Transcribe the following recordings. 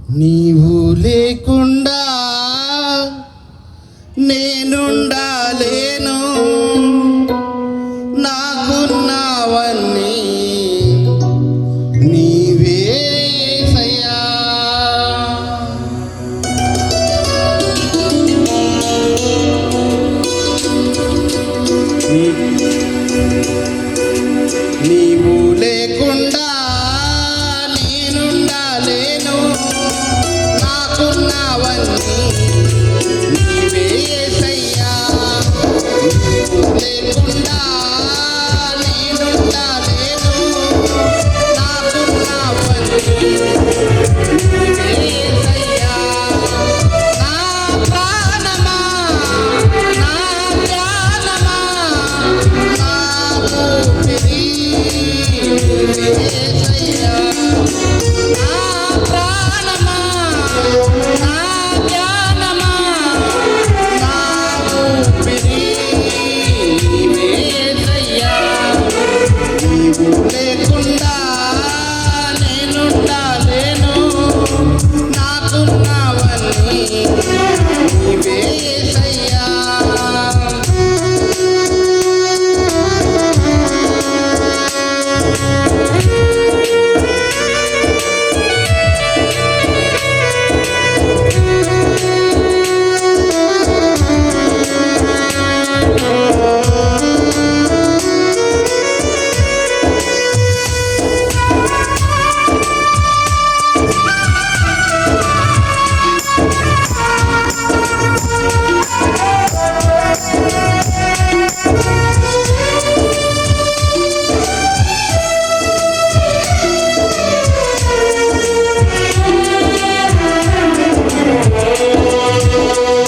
నీవు లేకుండా నేనుండాలేను, నాకున్నవన్నీ నీవే యేసయ్యా. నీవు లేకుండా నేనుండాలేను, నాకున్నవన్నీ నీవే యేసయ్యా. నీవు లేకుండా నేనుండాలేను, నాకున్నవన్నీ నీవే యేసయ్యా. నా ప్రాణమా, నా ధ్యానమా, నా ఊపిరి నీవే యేసయ్యా. నా ప్రాణమా, నా ధ్యానమా, నా ఊపిరి నీవే యేసయ్యా. నీవు లేకుండా నేనుండాలేను, నాకున్నవన్నీ నీవే యేసయ్యా.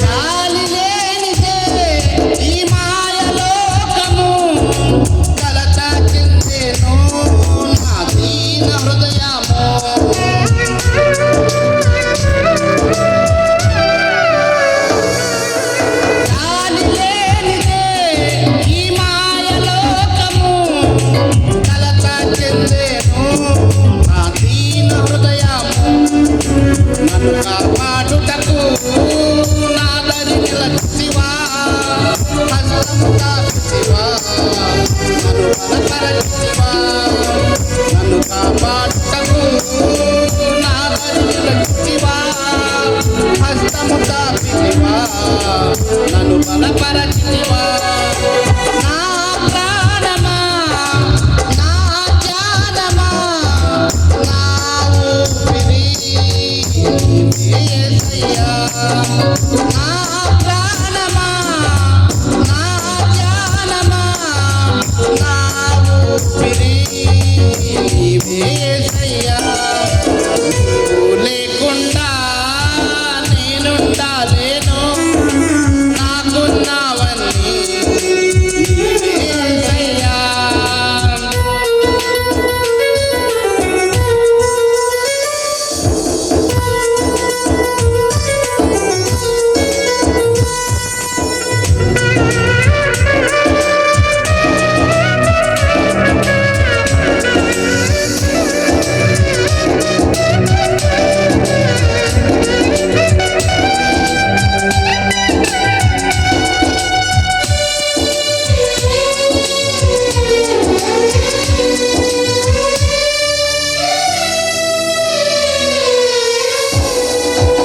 గాలి లేనిదే ఈ మాయలోకము కలత చెందెను నా దీన హృదయము. గాలి లేనిదే ఈ మాయలోకము కలత చెందెను నా దీన హృదయము. నన్ను కాపాడుటకు నా దరి నిలచితివా, హస్తము తాకితివా, నన్ను బలపరచితివా. నన్ను కాపాడుటకు నా దరి నిలచితివా, హస్తము తాకితివా, నన్ను బలపరచితివా. నా ప్రాణమా, నా ధ్యానమా, నా ఊపిరి నీవే యేసయ్యా. నా ప్రాణమా, నా ధ్యానమా, నా ఊపిరి నీవే యేసయ్యా. నీవు లేకుండా నేనుండాలేను, నాకున్నవన్నీ నీవే యేసయ్యా.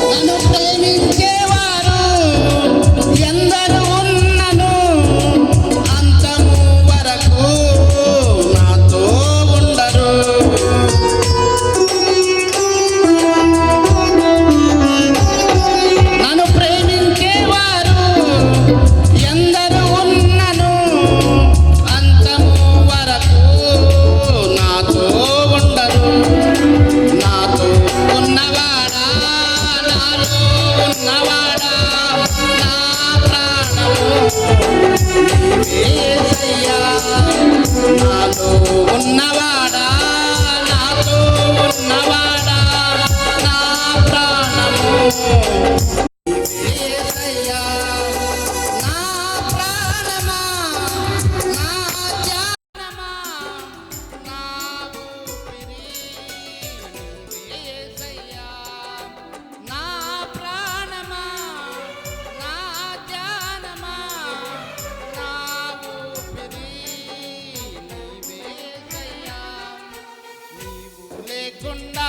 నన్ను ప్రేమించేవారు ఎందరు ఉన్నను అంతము వరకు నాతో ఉండరు. నన్ను ప్రేమించేవారు ఎందరు ఉన్నను అంతము వరకు నాతో ఉండరు. నాతో ఉన్నవాడా, నాలో ఉన్నవాడా, నా ప్రాణము నీవే యేసయ్యా. నాలో ఉన్నవాడా, నాతో ఉన్నవాడా, నా ప్రాణము నీవే యేసయ్యా. నా ప్రాణమా, నా ధ్యానమా, నా ఊపిరి నీవే యేసయ్యా. లేకుండా